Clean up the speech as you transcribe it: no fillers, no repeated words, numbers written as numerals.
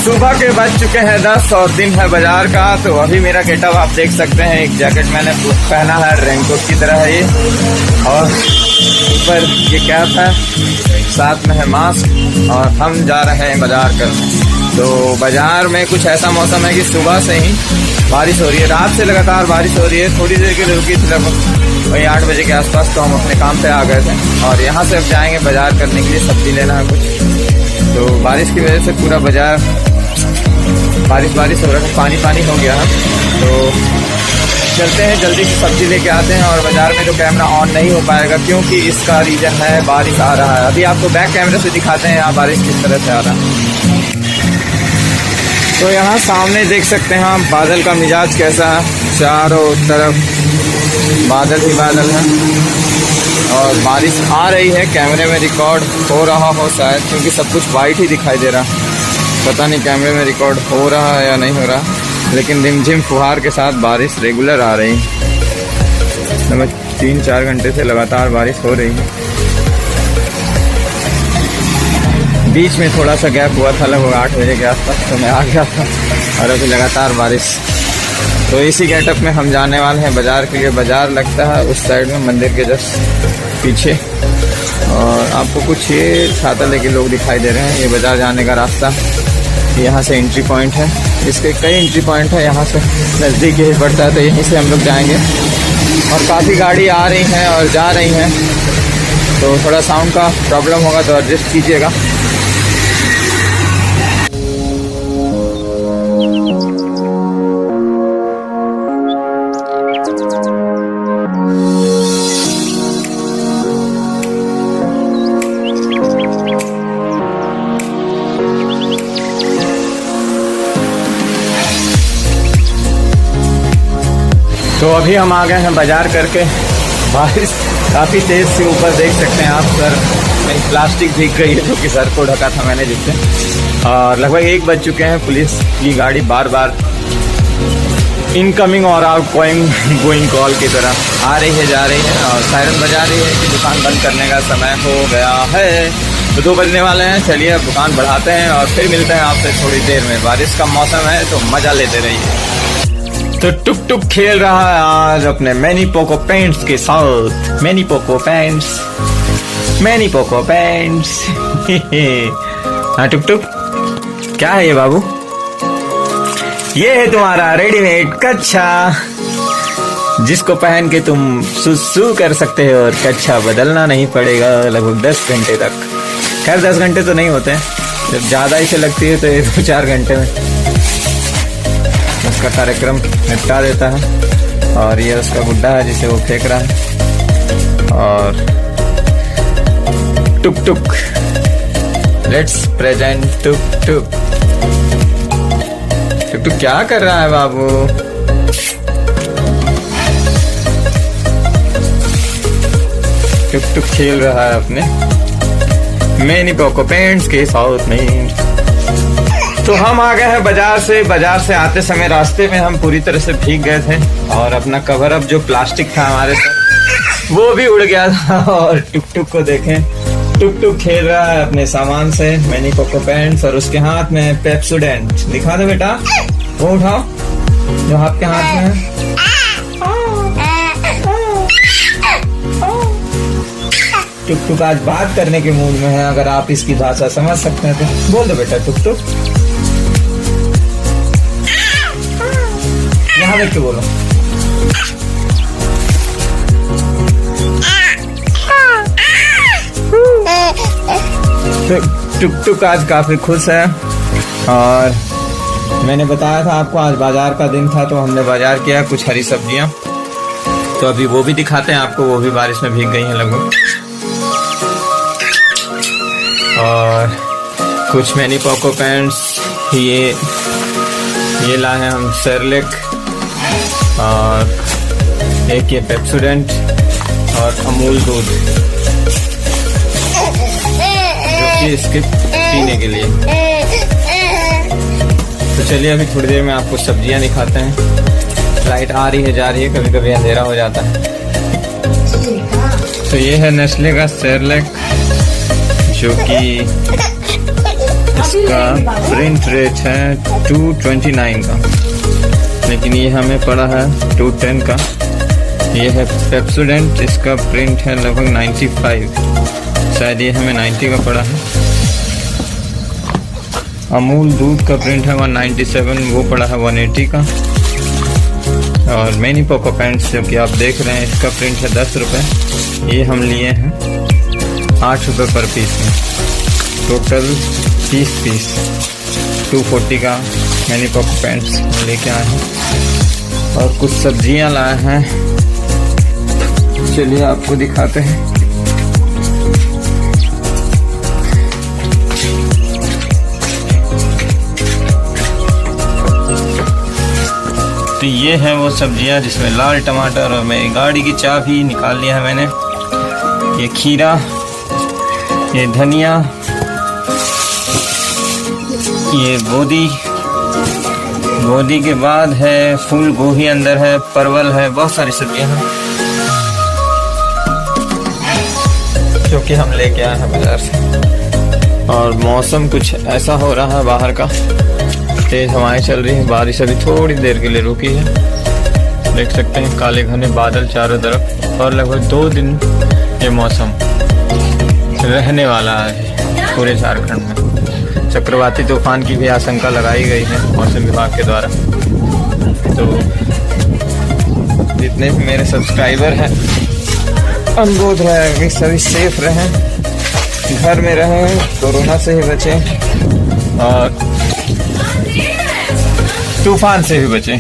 सुबह के बज चुके हैं 10 और दिन है बाजार का। तो अभी मेरा गेटअप आप देख सकते हैं। एक जैकेट मैंने पहना है, रेनकोट की तरह है ये, और ऊपर ये कैप है, साथ में है मास्क, और हम जा रहे हैं बाजार करने। तो बाजार में कुछ ऐसा मौसम है कि सुबह से ही बारिश हो रही है, रात से लगातार बारिश हो रही है। थोड़ी देर के लिए रुकी थी, लगभग वही 8 बजे के आसपास, तो हम अपने काम पे आ गए थे। और यहाँ से अब जाएंगे बाजार करने के लिए, सब्जी लेना है कुछ। तो बारिश की वजह से पूरा बाजार बारिश हो रहा है, पानी पानी हो गया है। तो चलते हैं, जल्दी से सब्जी लेके आते हैं। और बाजार में तो कैमरा ऑन नहीं हो पाएगा क्योंकि इसका रीजन है बारिश आ रहा है। अभी आपको बैक कैमरे से दिखाते हैं यहाँ बारिश किस तरह से आ रहा है। तो यहाँ सामने देख सकते हैं आप बादल का मिजाज कैसा है, चारों तरफ बादल ही बादल है और बारिश आ रही है। कैमरे में रिकॉर्ड हो रहा हो शायद, क्योंकि सब कुछ वाइट ही दिखाई दे रहा है। पता नहीं कैमरे में रिकॉर्ड हो रहा है या नहीं हो रहा, लेकिन रिमझिम फुहार के साथ बारिश रेगुलर आ रही है। लगभग 3-4 घंटे से लगातार बारिश हो रही है। बीच में थोड़ा सा गैप हुआ था, लगभग 8 बजे के आसपास, तो मैं आ गया था। और अभी लगातार बारिश। तो इसी गेटअप में हम जाने वाले हैं बाजार के लिए। बाजार लगता है उस साइड में, मंदिर के जस्ट पीछे। और आपको कुछ ये छाता लेके लोग दिखाई दे रहे हैं। ये बाजार जाने का रास्ता, यहाँ से एंट्री पॉइंट है। इसके कई एंट्री पॉइंट है, यहाँ से नज़दीक ही पड़ता है, तो यहीं से हम लोग जाएंगे। और काफ़ी गाड़ी आ रही हैं और जा रही हैं, तो थोड़ा साउंड का प्रॉब्लम होगा तो एडजस्ट कीजिएगा। तो अभी हम आ गए हैं बाजार करके। बारिश काफ़ी तेज़ से ऊपर देख सकते हैं आप, सर मेरी प्लास्टिक भीग गई है, जो कि सर को ढका था मैंने जिससे। और लगभग 1 बज चुके हैं। पुलिस की गाड़ी बार बार इनकमिंग और आउट गोइंग कॉल की तरह आ रही है, जा रही है, और सायरन बजा रही है कि दुकान बंद करने का समय हो गया है। तो 2 बजने वाले हैं। चलिए अब दुकान बढ़ाते हैं और फिर मिलते हैं आपसे थोड़ी देर में। बारिश का मौसम है तो मज़ा लेते रहिए। तो टुक टुक खेल रहा है आज अपने मैनी पोको पेंट्स के साथ। Many Poco paints. हाँ टुक टुक, क्या है ये बाबू? ये है तुम्हारा रेडीमेड कच्छा, जिसको पहन के तुम सुसु कर सकते हो और कच्छा बदलना नहीं पड़ेगा लगभग 10 घंटे तक। खैर 10 घंटे तो नहीं होते हैं, जब ज़्यादा इसे लगती है तो ये 2-4 घंटे में उसका कार्यक्रम निपटा देता है। और ये उसका गुड्डा है जिसे वो फेंक रहा है। और टुक टुक, लेट्स प्रेजेंट टुक टुक। टुक टुक क्या कर रहा है बाबू? टुक टुक खेल रहा है अपने मैनी पोको पेंट्स के साथ में। तो हम आ गए हैं बाजार से। बाजार से आते समय रास्ते में हम पूरी तरह से भीग गए थे और अपना कवर अप जो प्लास्टिक था हमारे साथ वो भी उड़ गया था। और टुक टुक को देखें, टुक टुक खेल रहा है अपने सामान से, मैनी पोको पेंट्स, और उसके हाथ में पेप्सोडेंट। दिखा दो बेटा, वो उठाओ जो आपके हाथ में है। टुक टुक आज बात करने के मूड में है, अगर आप इसकी भाषा समझ सकते हैं तो बोल दो बेटा टुक टुक। यहाँ देख के बोलो। तो टुक टुक आज काफी खुश है। और मैंने बताया था आपको आज बाजार का दिन था, तो हमने बाजार किया कुछ हरी सब्जियां। तो अभी वो भी दिखाते हैं आपको, वो भी बारिश में भीग गई हैं लगभग। और कुछ मैनी पोको पेंट्स, ये लाए हैं हम सेरेलैक, और एक ये पेप्सोडेंट और अमूल दूध, जो कि इसके पीने के लिए। तो चलिए अभी थोड़ी देर में आपको सब्जियां दिखाते हैं। लाइट आ रही है, जा रही है, कभी कभी अंधेरा हो जाता है। तो ये है नेस्ले का सेरेलैक, जो कि इसका प्रिंट रेट है 229 का, लेकिन ये हमें पड़ा है 210 का। ये है पेप्सोडेंट, इसका प्रिंट है लगभग 95, शायद ये हमें 90 का पड़ा है। अमूल दूध का प्रिंट है 197, वो पड़ा है 180 का। और मैनी पोको पैंट्स जो कि आप देख रहे हैं, इसका प्रिंट है 10 रुपये। ये हम लिए हैं 8 रुपये पर पीस में, टोटल 30 पीस 240 का मैनी पोको पैंट्स लेके आए हैं। और कुछ सब्जियां लाए हैं, चलिए आपको दिखाते हैं। तो ये है वो सब्जियां जिसमें लाल टमाटर, और मेरी गाड़ी की चाबी निकाल लिया है मैंने। ये खीरा, ये धनिया, ये बोदी के बाद है फूल गोभी, अंदर है परवल है, बहुत सारी सब्जियां हैं जो कि हम लेके आए हैं बाजार से। और मौसम कुछ ऐसा हो रहा है बाहर का, तेज हवाएं चल रही है, बारिश अभी थोड़ी देर के लिए रुकी है। देख सकते हैं काले घने बादल चारों तरफ, और लगभग 2 दिन ये मौसम रहने वाला है पूरे झारखंड में। चक्रवाती तूफान की भी आशंका लगाई गई है मौसम विभाग के द्वारा। तो जितने भी मेरे सब्सक्राइबर हैं, अनुरोध है कि सभी सेफ रहें, घर में रहें, कोरोना से ही बचें और तूफान से भी बचें।